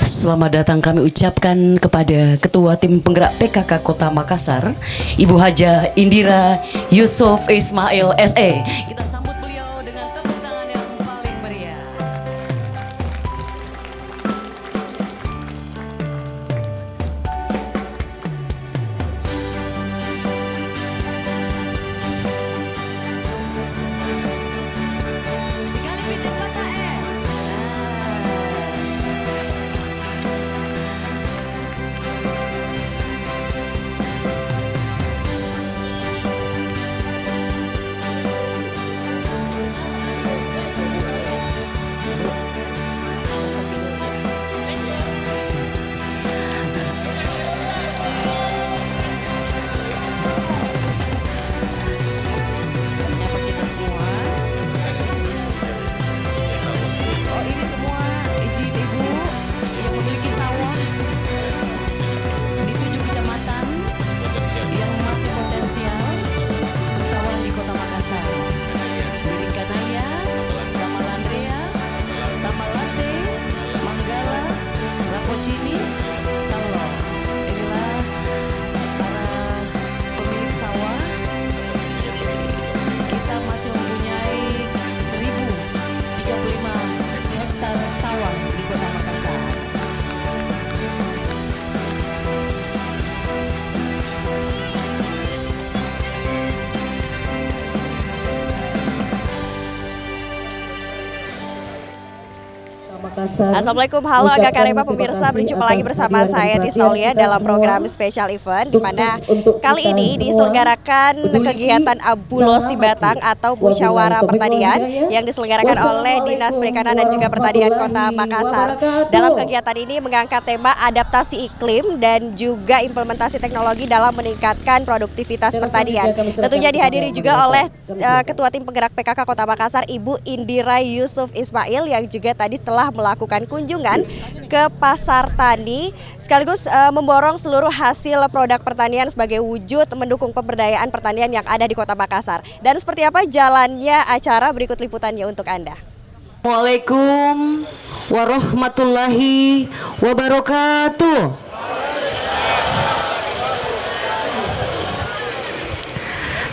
Selamat datang kami ucapkan kepada Ketua Tim Penggerak PKK Kota Makassar, Ibu Haja Indira Yusuf Ismail SE. Kita sambut beliau dengan tepuk tangan yang paling meriah. Sekali pintu belakang menyapa kita semua. Oh, ini semua izin ibu yang memiliki sawah di 7 kecamatan yang masih potensial sawah di Kota Makassar. Dirikanaya, Tamalandrea, Tamalate, Manggala, Lapocini, Talo. Inilah para pemilik sawah. Kita masih mempunyai 1035 hektar sawah di Kota Makassar. Assalamualaikum, halo Agak Kareba pemirsa, berjumpa lagi bersama saya Tisnaulia dalam program special event di mana kali ini diselenggarakan kegiatan Abulosi Batang atau Musyawarah Pertanian yang diselenggarakan oleh Dinas Perikanan dan juga Pertanian Kota Makassar. Dalam kegiatan ini mengangkat tema adaptasi iklim dan juga implementasi teknologi dalam meningkatkan produktivitas pertanian. Tentunya dihadiri juga oleh Ketua Tim Penggerak PKK Kota Makassar, Ibu Indira Yusuf Ismail yang juga tadi telah melakukan kunjungan ke pasar tani sekaligus memborong seluruh hasil produk pertanian sebagai wujud mendukung pemberdayaan pertanian yang ada di Kota Makassar. Dan seperti apa jalannya acara, berikut liputannya untuk Anda. Assalamualaikum warahmatullahi wabarakatuh.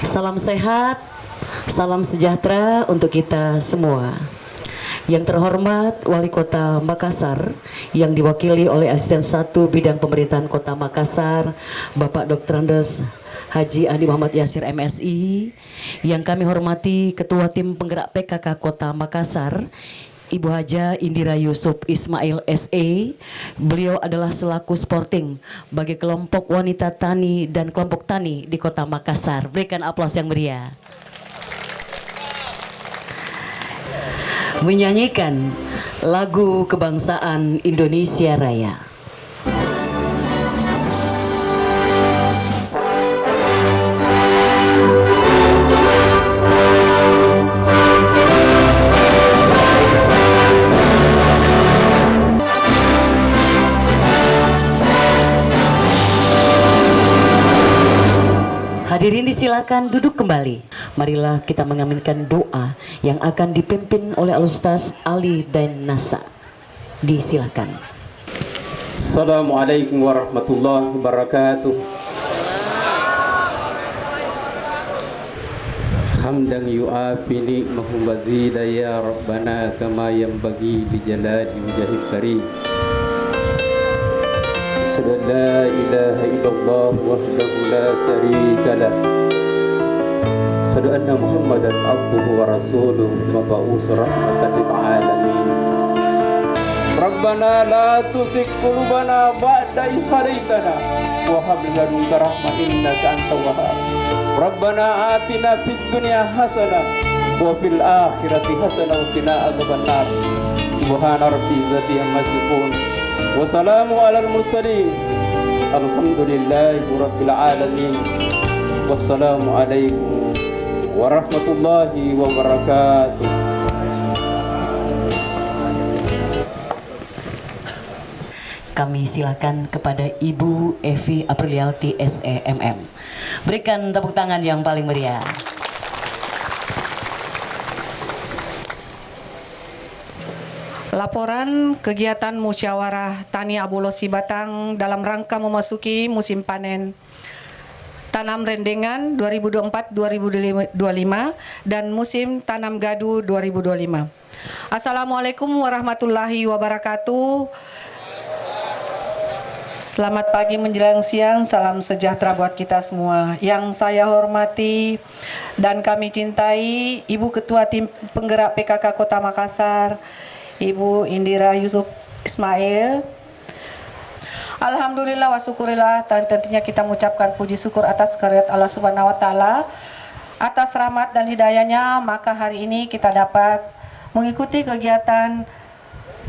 Salam sehat, salam sejahtera untuk kita semua. Yang terhormat Wali Kota Makassar yang diwakili oleh Asisten 1 Bidang Pemerintahan Kota Makassar, Bapak Dr. Andes Haji Andi Muhammad Yasir MSI. Yang kami hormati Ketua Tim Penggerak PKK Kota Makassar, Ibu Haja Indira Yusuf Ismail SE. Beliau adalah selaku sporting bagi kelompok wanita tani dan kelompok tani di Kota Makassar. Berikan aplaus yang meriah. Menyanyikan lagu kebangsaan Indonesia Raya. Hadirin disilakan duduk kembali. Marilah kita mengaminkan doa yang akan dipimpin oleh Al-Ustaz Ali Dain Nasa. Disilakan. Assalamualaikum warahmatullahi wabarakatuh. Hamdan yu'afi ni'mahu mazida ya Rabbana kama yanbaghi li jalali wajhil karim. Asyhadu an la ilaha illallah wahdahu la syarika lah. Asyhadu anna Muhammadan abduhu wa rasuluhu mab'uts rahmatan lil alamin. Rabbana la tuzigh qulubana ba'da idh hadaytana wa hab lana min ladunka rahmah innaka antal wahhab. Rabbana atina fid dunya hasanah wa fil akhirati hasanah wa qina adzabannar. Subhana rabbil izzati amma yasifun wa salamun alal mursalin. Alhamdulillahi rabbil alamin. Wassalamu alaikum warahmatullahi wabarakatuh. Kami silakan kepada Ibu Evi Aprilialti SEMM. Berikan tepuk tangan yang paling meriah. Laporan kegiatan musyawarah Tani Abulosi Batang dalam rangka memasuki musim panen tanam rendengan 2024-2025 dan musim tanam gadu 2025. Assalamualaikum warahmatullahi wabarakatuh. Selamat pagi menjelang siang, salam sejahtera buat kita semua. Yang saya hormati dan kami cintai Ibu Ketua Tim Penggerak PKK Kota Makassar, Ibu Indira Yusuf Ismail. Alhamdulillah wa syukurillah, dan tentunya kita mengucapkan puji syukur atas kehadirat Allah Subhanahu wa taala atas rahmat dan hidayahnya, maka hari ini kita dapat mengikuti kegiatan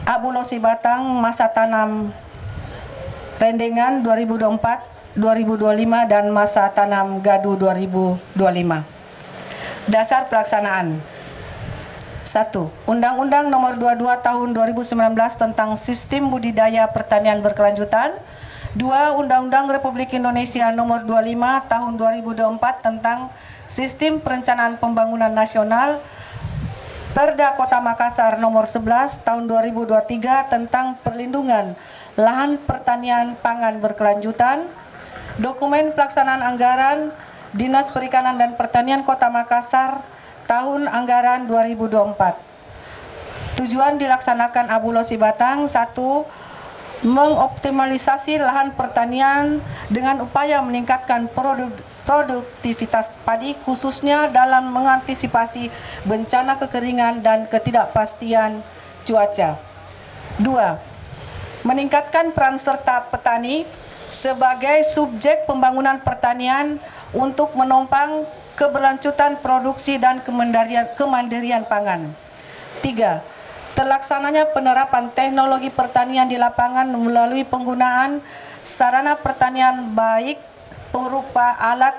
Abulosi Batang masa tanam rendengan 2024-2025 dan masa tanam gadu 2025. Dasar pelaksanaan. 1. Undang-Undang Nomor 22 Tahun 2019 tentang Sistem Budidaya Pertanian Berkelanjutan. 2. Undang-Undang Republik Indonesia Nomor 25 Tahun 2024 tentang Sistem Perencanaan Pembangunan Nasional. Perda Kota Makassar Nomor 11 Tahun 2023 tentang Perlindungan Lahan Pertanian Pangan Berkelanjutan. Dokumen pelaksanaan anggaran Dinas Perikanan dan Pertanian Kota Makassar tahun anggaran 2024. Tujuan dilaksanakan Abulosi Batang. 1. Mengoptimalisasi lahan pertanian dengan upaya meningkatkan produktivitas padi, khususnya dalam mengantisipasi bencana kekeringan dan ketidakpastian cuaca. 2. Meningkatkan peran serta petani sebagai subjek pembangunan pertanian untuk menopang keberlanjutan produksi dan kemandirian pangan. 3. Terlaksananya penerapan teknologi pertanian di lapangan melalui penggunaan sarana pertanian baik berupa alat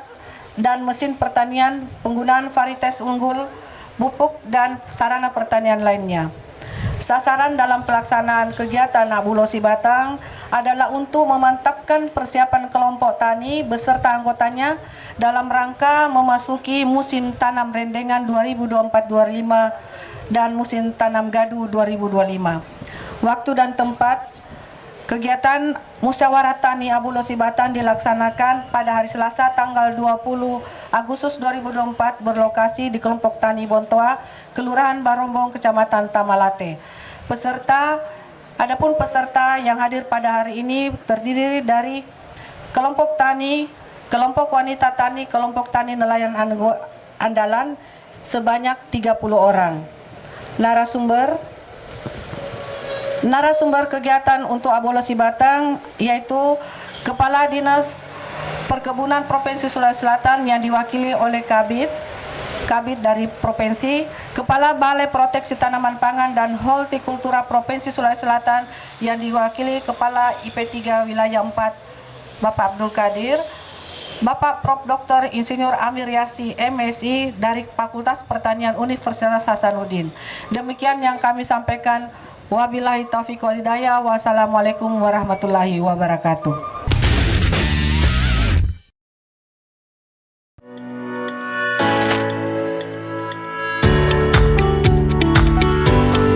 dan mesin pertanian, penggunaan varietas unggul, pupuk, dan sarana pertanian lainnya. Sasaran dalam pelaksanaan kegiatan Abulosi Batang adalah untuk memantapkan persiapan kelompok tani beserta anggotanya dalam rangka memasuki musim tanam rendengan 2024-2025 dan musim tanam gadu 2025. Waktu dan tempat kegiatan musyawarah Tani Abulosi Batang dilaksanakan pada hari Selasa tanggal 20 Agustus 2024 berlokasi di kelompok Tani Bontoa, Kelurahan Barombong, Kecamatan Tamalate. Adapun peserta yang hadir pada hari ini terdiri dari kelompok tani, kelompok wanita tani, kelompok tani nelayan andalan sebanyak 30 orang. Narasumber kegiatan untuk Abulosi Batang yaitu Kepala Dinas Perkebunan Provinsi Sulawesi Selatan yang diwakili oleh Kabid dari Provinsi, Kepala Balai Proteksi Tanaman Pangan dan Hortikultura Provinsi Sulawesi Selatan yang diwakili Kepala IP3 Wilayah 4 Bapak Abdul Qadir, Bapak Prof. Dr. Insinyur Amir Yasi MSI dari Fakultas Pertanian Universitas Hasanuddin. Demikian yang kami sampaikan. Wabillahi taufiq wal hidayah. Wassalamualaikum warahmatullahi wabarakatuh.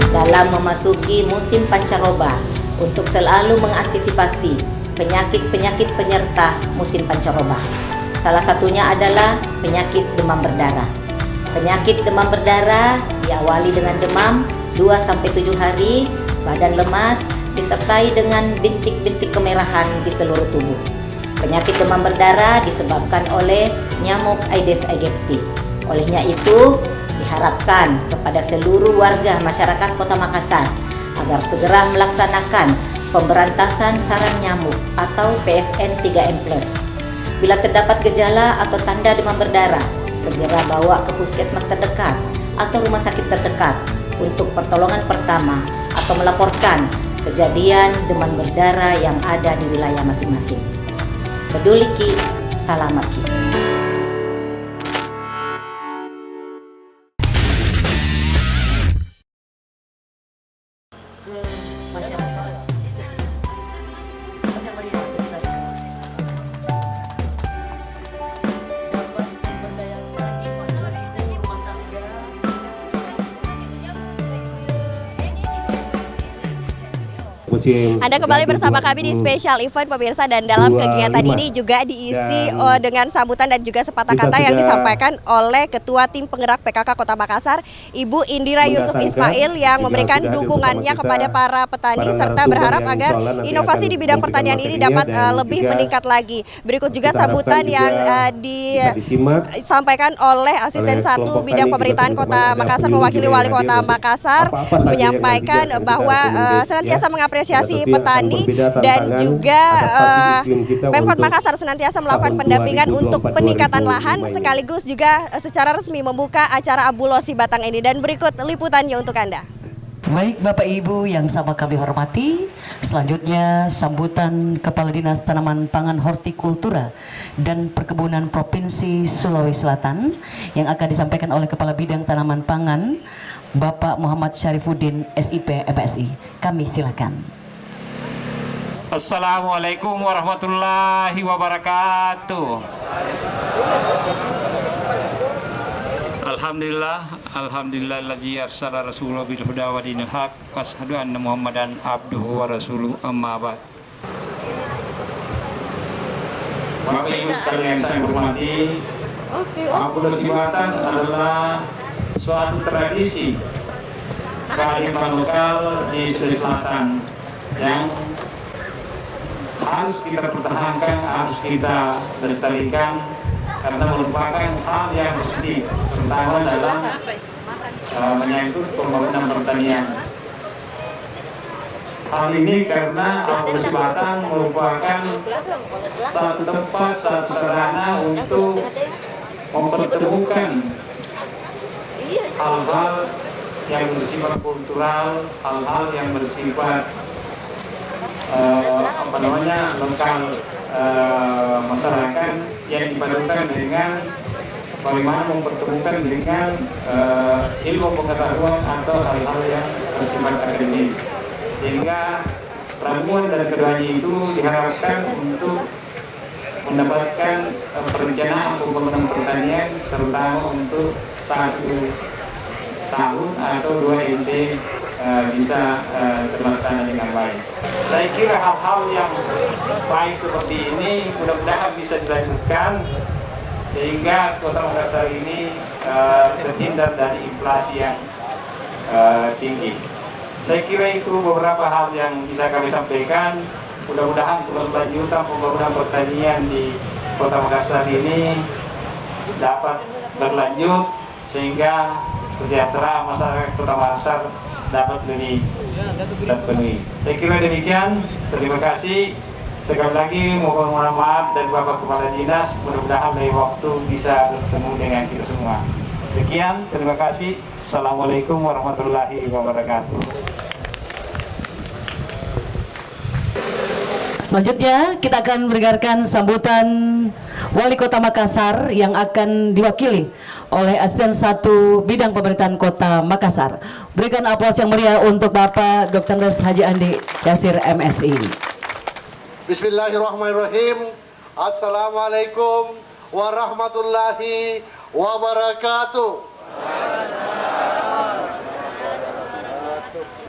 Dalam memasuki musim pancaroba untuk selalu mengantisipasi penyakit-penyakit penyerta musim pancaroba. Salah satunya adalah penyakit demam berdarah. Penyakit demam berdarah diawali dengan demam 2-7 hari, badan lemas, disertai dengan bintik-bintik kemerahan di seluruh tubuh. Penyakit demam berdarah disebabkan oleh nyamuk Aedes aegypti. Olehnya itu, diharapkan kepada seluruh warga masyarakat Kota Makassar agar segera melaksanakan pemberantasan sarang nyamuk atau PSN 3M+. Bila terdapat gejala atau tanda demam berdarah, segera bawa ke puskesmas terdekat atau rumah sakit terdekat untuk pertolongan pertama atau melaporkan kejadian demam berdarah yang ada di wilayah masing-masing. Peduli Ki, selamat Ki. Anda kembali bersama kami di special event pemirsa, dan dalam kegiatan ini juga diisi dengan sambutan dan juga sepatah kata yang disampaikan oleh Ketua Tim Penggerak PKK Kota Makassar, Ibu Indira Yusuf Ismail, yang memberikan dukungannya kepada para petani serta berharap agar inovasi di bidang pertanian ini dapat lebih meningkat lagi. Berikut juga sambutan yang disampaikan oleh Asisten 1 Bidang Pemerintahan Kota Makassar mewakili Wali Kota Makassar, menyampaikan bahwa senantiasa mengapresiasi petani dan juga Pemkot Makassar senantiasa melakukan pendampingan untuk peningkatan lahan, sekaligus juga secara resmi membuka acara Abulosi Batang ini. Dan berikut liputannya untuk Anda. Baik Bapak Ibu yang sama kami hormati, selanjutnya sambutan Kepala Dinas Tanaman Pangan Hortikultura dan Perkebunan Provinsi Sulawesi Selatan yang akan disampaikan oleh Kepala Bidang Tanaman Pangan Bapak Muhammad Syarifuddin SIP MSI. Kami silakan. Assalamualaikum warahmatullahi wabarakatuh. Alhamdulillahilladzi arsala rasulahu bil huda wa dinil haq wa asyhadu anna Muhammadan abduhu wa rasuluhu, amma ba'd. Bapak Ibu sekalian saya hormati, Abulosi Batang adalah suatu tradisi kearifan lokal di Sulawesi Selatan yang harus kita pertahankan, harus kita lestarikan, karena merupakan hal yang positif, terutama dalam menyangkut pembangunan pertanian. Hal ini karena Abulosi Batang merupakan satu tempat, satu sarana untuk mempertemukan hal-hal yang bersifat kultural, hal-hal yang bersifat lokal masyarakat, yang dipadukan dengan bagaimana mempertemukan dengan ilmu pengetahuan atau hal-hal yang bersifat akademis, sehingga ramuan dan keduanya itu diharapkan untuk mendapatkan perencanaan pembangunan pertanian, terutama untuk 1 tahun atau 2 NT bisa terlaksana dengan baik. Saya kira hal-hal yang baik seperti ini mudah-mudahan bisa dilanjutkan sehingga Kota Makassar ini terhindar dari inflasi yang tinggi. Saya kira itu beberapa hal yang bisa kami sampaikan. Mudah-mudahan keberlanjutan pembangunan pertanian di Kota Makassar ini dapat berlanjut sehingga kesejahteraan masyarakat Kota Makassar dapat lebih terpenuhi. Saya kira demikian. Terima kasih. Sekali lagi mohon maaf dari Bapak Kepala Dinas. Mudah-mudahan dari waktu bisa bertemu dengan kita semua. Sekian, terima kasih. Assalamualaikum warahmatullahi wabarakatuh. Selanjutnya kita akan mendengarkan sambutan Wali Kota Makassar yang akan diwakili oleh Asisten 1 Bidang Pemerintahan Kota Makassar. Berikan aplaus yang meriah untuk Bapak Dr. Haji Andi Yasir MSI. Bismillahirrahmanirrahim. Assalamualaikum warahmatullahi wabarakatuh.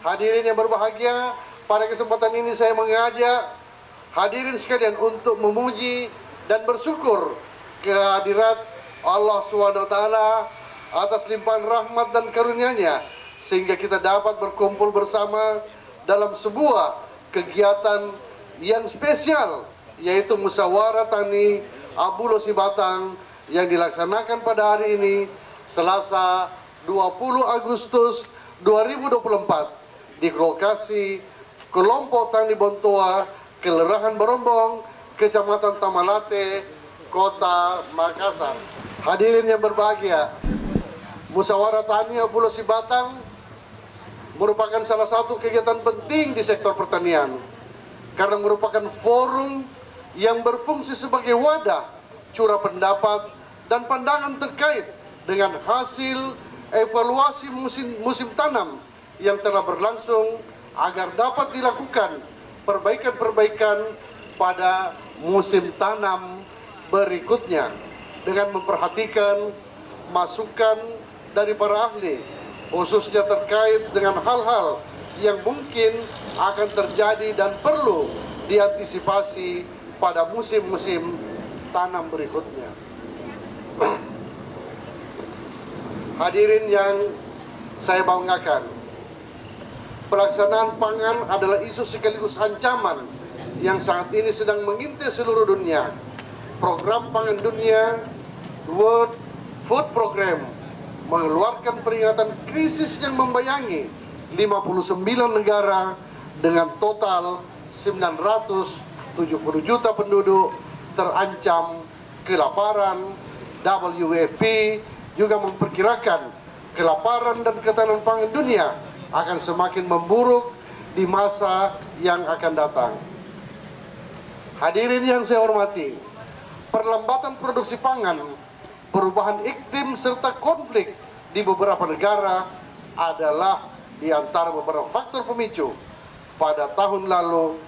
Hadirin yang berbahagia, pada kesempatan ini saya mengajak hadirin sekalian untuk memuji dan bersyukur kehadirat Allah SWT atas limpahan rahmat dan karunia-Nya, sehingga kita dapat berkumpul bersama dalam sebuah kegiatan yang spesial, yaitu Musyawarah Tani Abulosi Batang yang dilaksanakan pada hari ini Selasa 20 Agustus 2024 di lokasi Kelompok Tani Bontoa, Kelurahan Barombong, Kecamatan Tamalate, Kota Makassar. Hadirin yang berbahagia, Musyawarah Tani Abulosi Batang merupakan salah satu kegiatan penting di sektor pertanian, karena merupakan forum yang berfungsi sebagai wadah curah pendapat dan pandangan terkait dengan hasil evaluasi musim tanam yang telah berlangsung, agar dapat dilakukan perbaikan-perbaikan pada musim tanam berikutnya dengan memperhatikan masukan dari para ahli, khususnya terkait dengan hal-hal yang mungkin akan terjadi dan perlu diantisipasi pada musim-musim tanam berikutnya. Hadirin yang saya banggakan, pelaksanaan pangan adalah isu sekaligus ancaman yang saat ini sedang mengintai seluruh dunia. Program Pangan Dunia, World Food Program, mengeluarkan peringatan krisis yang membayangi 59 negara dengan total 970 juta penduduk terancam kelaparan. WFP juga memperkirakan kelaparan dan ketahanan pangan dunia akan semakin memburuk di masa yang akan datang. Hadirin yang saya hormati, perlambatan produksi pangan, perubahan iklim serta konflik di beberapa negara adalah di antara beberapa faktor pemicu pada tahun lalu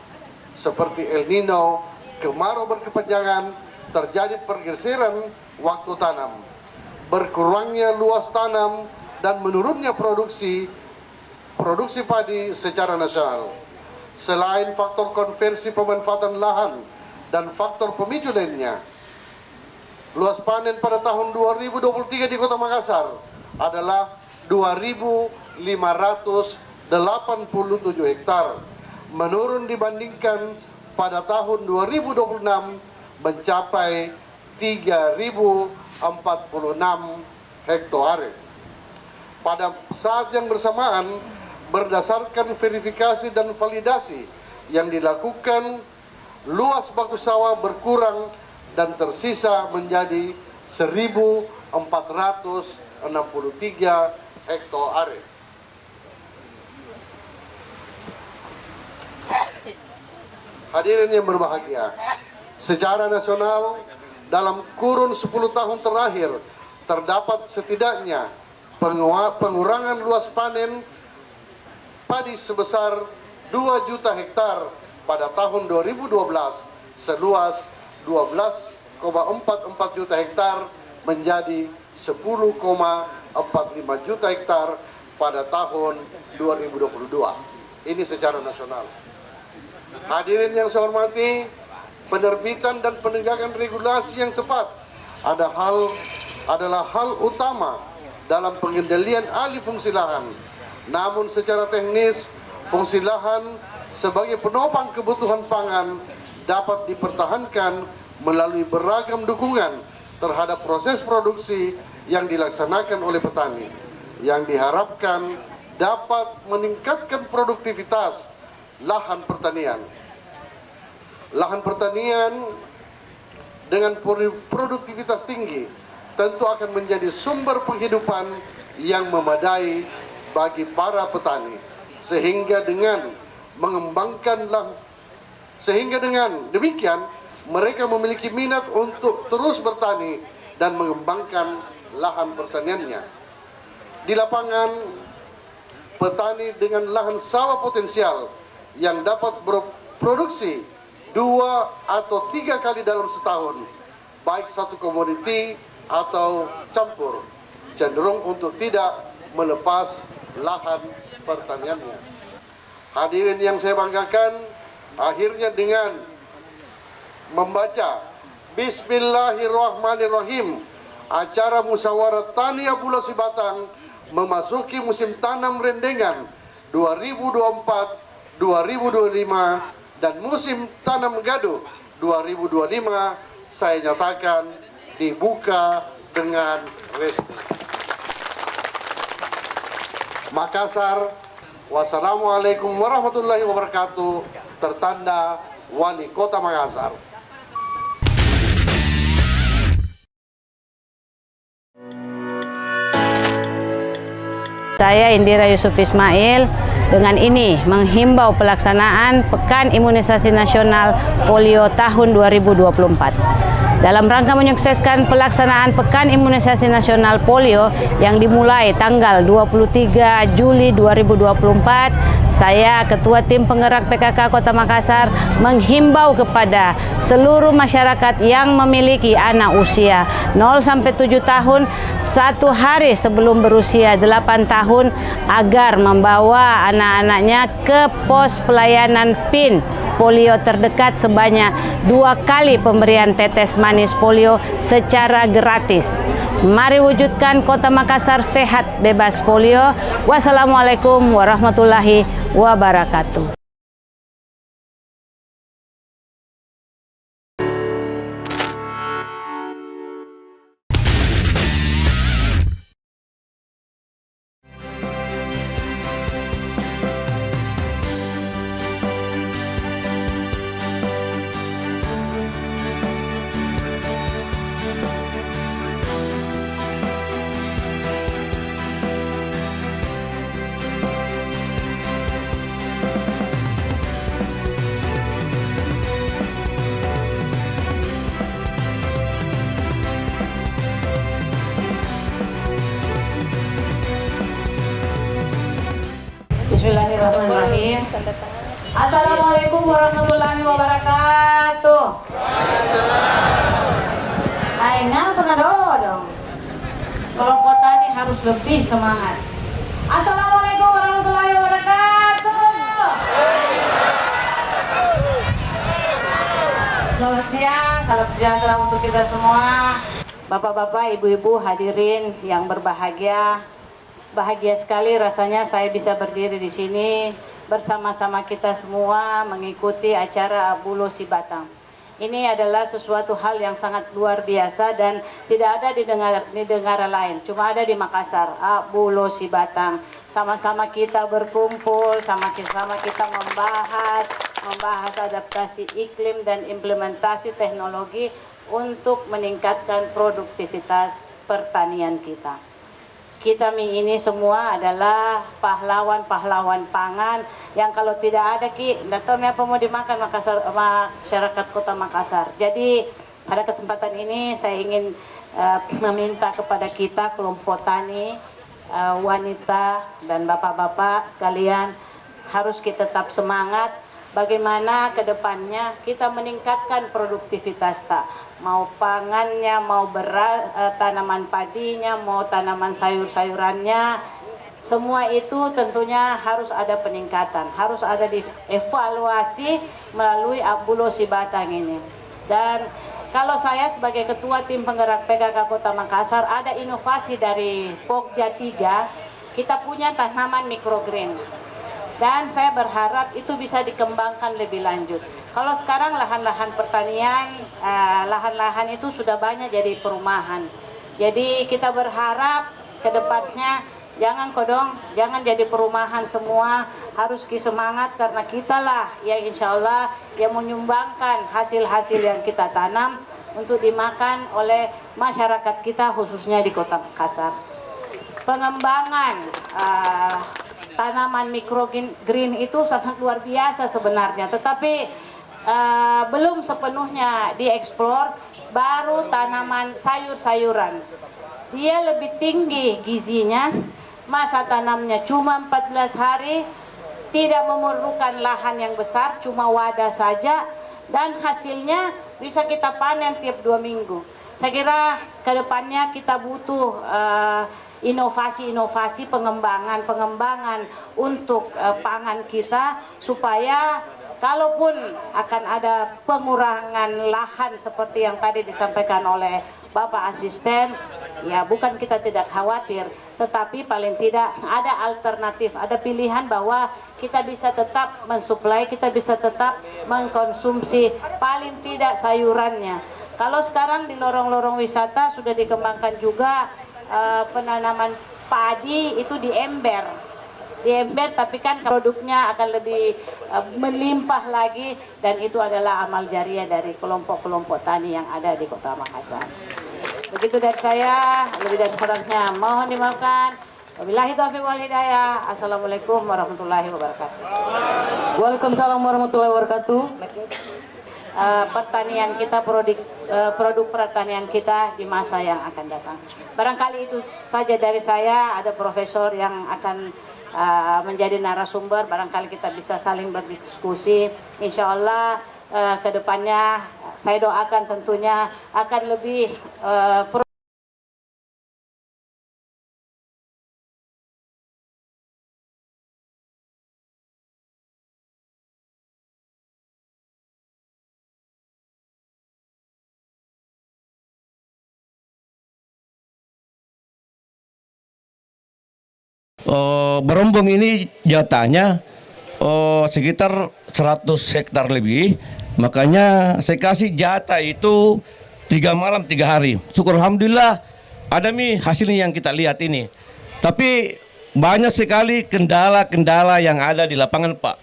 seperti El Nino, kemarau berkepanjangan, terjadi pergeseran waktu tanam, berkurangnya luas tanam, dan menurunnya produksi padi secara nasional. Selain faktor konversi pemanfaatan lahan dan faktor pemicu lainnya, luas panen pada tahun 2023 di Kota Makassar adalah 2.587 hektar, menurun dibandingkan pada tahun 2026 mencapai 3.046 hektare. Pada saat yang bersamaan, berdasarkan verifikasi dan validasi yang dilakukan, luas bagus sawah berkurang dan tersisa menjadi 1.463 hektare. Hadirin yang berbahagia, secara nasional dalam kurun 10 tahun terakhir terdapat setidaknya pengurangan luas panen padi sebesar 2 juta hektar pada tahun 2012 seluas 12,44 juta hektar menjadi 10,45 juta hektar pada tahun 2022. Ini secara nasional. Hadirin yang saya hormati, penerbitan dan penegakan regulasi yang tepat adalah hal utama dalam pengendalian alih fungsi lahan. Namun secara teknis, fungsi lahan sebagai penopang kebutuhan pangan dapat dipertahankan melalui beragam dukungan terhadap proses produksi yang dilaksanakan oleh petani, yang diharapkan dapat meningkatkan produktivitas lahan pertanian. Lahan pertanian dengan produktivitas tinggi tentu akan menjadi sumber penghidupan yang memadai bagi para petani, sehingga dengan demikian mereka memiliki minat untuk terus bertani dan mengembangkan lahan pertaniannya. Di lapangan, petani dengan lahan sawah potensial yang dapat berproduksi 2 atau 3 kali dalam setahun, baik satu komoditi atau campur, cenderung untuk tidak melepas lahan pertaniannya. Hadirin yang saya banggakan, akhirnya dengan membaca Bismillahirrahmanirrahim, acara musyawarah tani Abulasi Batang memasuki musim tanam rendengan 2024-2025 dan musim tanam gadu 2025 saya nyatakan dibuka dengan resmi. Makassar, wassalamualaikum warahmatullahi wabarakatuh, tertanda Wali Kota Makassar. Saya Indira Yusuf Ismail dengan ini menghimbau pelaksanaan Pekan Imunisasi Nasional Polio tahun 2024. dalam rangka menyukseskan pelaksanaan Pekan Imunisasi Nasional Polio yang dimulai tanggal 23 Juli 2024, saya Ketua Tim Penggerak PKK Kota Makassar menghimbau kepada seluruh masyarakat yang memiliki anak usia 0-7 tahun 1 hari sebelum berusia 8 tahun agar membawa anak-anaknya ke pos pelayanan PIN polio terdekat sebanyak 2 kali pemberian tetes manis polio secara gratis. Mari wujudkan Kota Makassar sehat bebas polio. Wassalamualaikum warahmatullahi wabarakatuh. Bismillahirrahmanirrahim. Assalamualaikum warahmatullahi wabarakatuh. Hai, ngapa dong? Kalau kota ini harus lebih semangat. Assalamualaikum warahmatullahi wabarakatuh. Selamat siang, salam sejahtera untuk kita semua. Bapak-bapak, ibu-ibu hadirin yang berbahagia. Bahagia sekali rasanya saya bisa berdiri di sini bersama-sama kita semua mengikuti acara Abulo Sibatang. Ini adalah sesuatu hal yang sangat luar biasa dan tidak ada di negara lain, cuma ada di Makassar. Abulo Sibatang, sama-sama kita berkumpul, sama-sama kita membahas adaptasi iklim dan implementasi teknologi untuk meningkatkan produktivitas pertanian kita. Kita ini semua adalah pahlawan-pahlawan pangan yang kalau tidak ada nggak tahu apa mau dimakan masyarakat Kota Makassar. Jadi pada kesempatan ini saya ingin meminta kepada kita kelompok tani, wanita dan bapak-bapak sekalian harus kita tetap semangat. Bagaimana ke depannya kita meningkatkan produktivitas mau pangannya, mau beras, tanaman padinya, mau tanaman sayur-sayurannya, semua itu tentunya harus ada peningkatan, harus ada dievaluasi melalui Abulo Sibatang ini. Dan kalau saya sebagai Ketua Tim Penggerak PKK Kota Makassar, ada inovasi dari Pokja 3, kita punya tanaman microgreen. Dan saya berharap itu bisa dikembangkan lebih lanjut. Kalau sekarang lahan-lahan pertanian, lahan-lahan itu sudah banyak jadi perumahan. Jadi kita berharap ke depannya jangan jadi perumahan semua, harus semangat karena kitalah yang insya Allah yang menyumbangkan hasil-hasil yang kita tanam untuk dimakan oleh masyarakat kita khususnya di Kota Makassar. Pengembangan tanaman microgreen itu sangat luar biasa sebenarnya, tetapi belum sepenuhnya dieksplor. Baru tanaman sayur-sayuran, dia lebih tinggi gizinya, masa tanamnya cuma 14 hari, tidak memerlukan lahan yang besar, cuma wadah saja, dan hasilnya bisa kita panen tiap 2 minggu. Saya kira kedepannya kita butuh inovasi-inovasi pengembangan untuk pangan kita, supaya kalaupun akan ada pengurangan lahan seperti yang tadi disampaikan oleh Bapak Asisten, ya bukan kita tidak khawatir, tetapi paling tidak ada alternatif, ada pilihan bahwa kita bisa tetap mensuplai, kita bisa tetap mengkonsumsi paling tidak sayurannya. Kalau sekarang di lorong-lorong wisata sudah dikembangkan juga penanaman padi itu di ember, tapi kan produknya akan lebih melimpah lagi, dan itu adalah amal jariah dari kelompok-kelompok tani yang ada di Kota Makassar. Begitu dari saya, lebih dan kurangnya mohon dimaafkan. Wabillahi taufiq wal hidayah. Assalamualaikum warahmatullahi wabarakatuh. Waalaikumsalam warahmatullahi wabarakatuh. pertanian kita, produk pertanian kita di masa yang akan datang. Barangkali itu saja dari saya. Ada profesor yang akan menjadi narasumber, barangkali kita bisa saling berdiskusi. Insya Allah ke depannya saya doakan tentunya akan lebih Berombong ini jatahnya sekitar 100 hektar lebih, makanya saya kasih jatah itu 3 malam 3 hari. Syukur alhamdulillah ada hasilnya yang kita lihat ini. Tapi banyak sekali kendala-kendala yang ada di lapangan, Pak.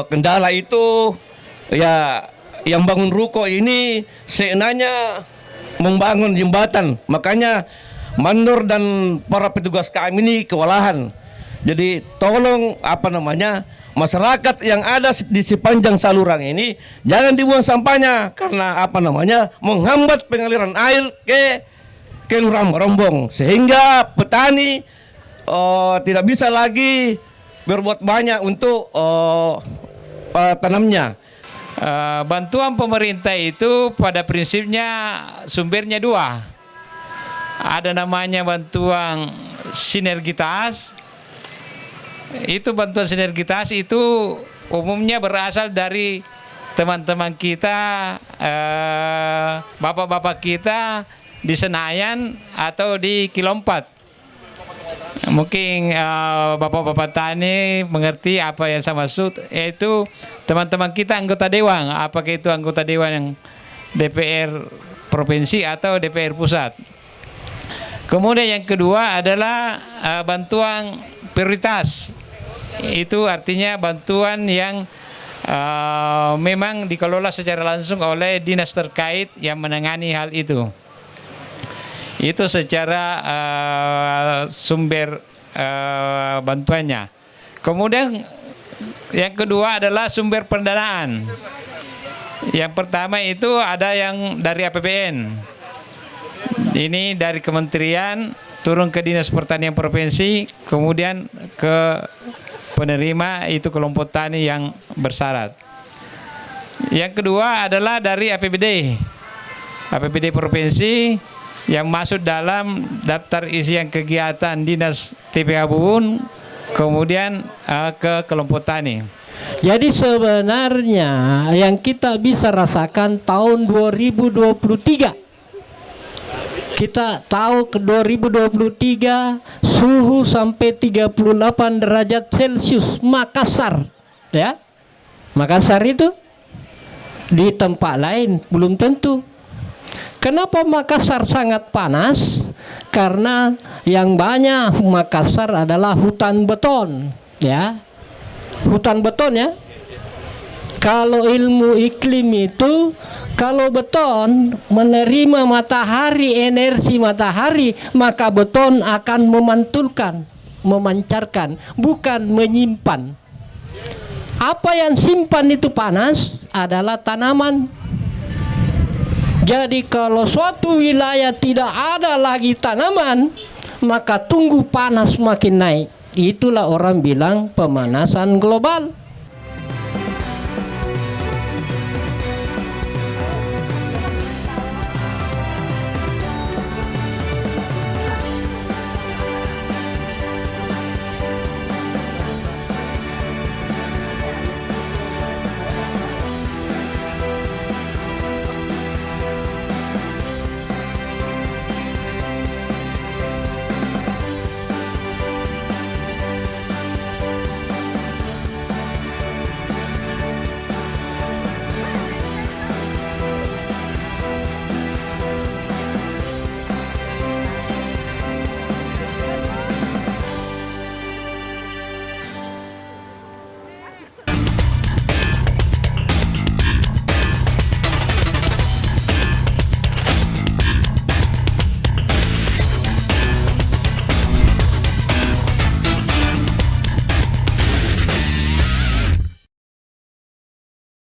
Kendala itu ya yang bangun ruko ini seenaknya membangun jembatan, makanya Mandor dan para petugas kami ini kewalahan. Jadi tolong masyarakat yang ada di sepanjang saluran ini jangan dibuang sampahnya karena menghambat pengaliran air ke lurah Merombong, sehingga petani tidak bisa lagi berbuat banyak untuk tanamnya. Bantuan pemerintah itu pada prinsipnya sumbernya dua. Ada namanya bantuan sinergitas. Itu bantuan sinergitas itu umumnya berasal dari teman-teman kita, bapak-bapak kita di Senayan atau di Kilompat. Mungkin bapak-bapak tani mengerti apa yang saya maksud, yaitu teman-teman kita anggota dewan, apakah itu anggota dewan yang DPR provinsi atau DPR pusat. Kemudian yang kedua adalah bantuan prioritas. Itu artinya bantuan yang memang dikelola secara langsung oleh dinas terkait yang menangani hal itu. Itu secara sumber bantuannya. Kemudian yang kedua adalah sumber pendanaan. Yang pertama itu ada yang dari APBN. Ini dari kementerian turun ke dinas pertanian provinsi, kemudian ke penerima itu kelompok tani yang bersyarat. Yang kedua adalah dari APBD provinsi yang masuk dalam daftar isian kegiatan dinas TPA Bubun, kemudian ke kelompok tani. Jadi sebenarnya yang kita bisa rasakan tahun 2023, kita tahu ke 2023 suhu sampai 38 derajat Celcius Makassar, ya. Makassar itu di tempat lain belum tentu. Kenapa Makassar sangat panas? Karena yang banyak Makassar adalah hutan beton, ya. Hutan beton, ya. Kalau ilmu iklim itu, kalau beton menerima matahari, energi matahari, maka beton akan memantulkan, memancarkan, bukan menyimpan. Apa yang simpan itu panas adalah tanaman. Jadi kalau suatu wilayah tidak ada lagi tanaman, maka tunggu panas makin naik. Itulah orang bilang pemanasan global.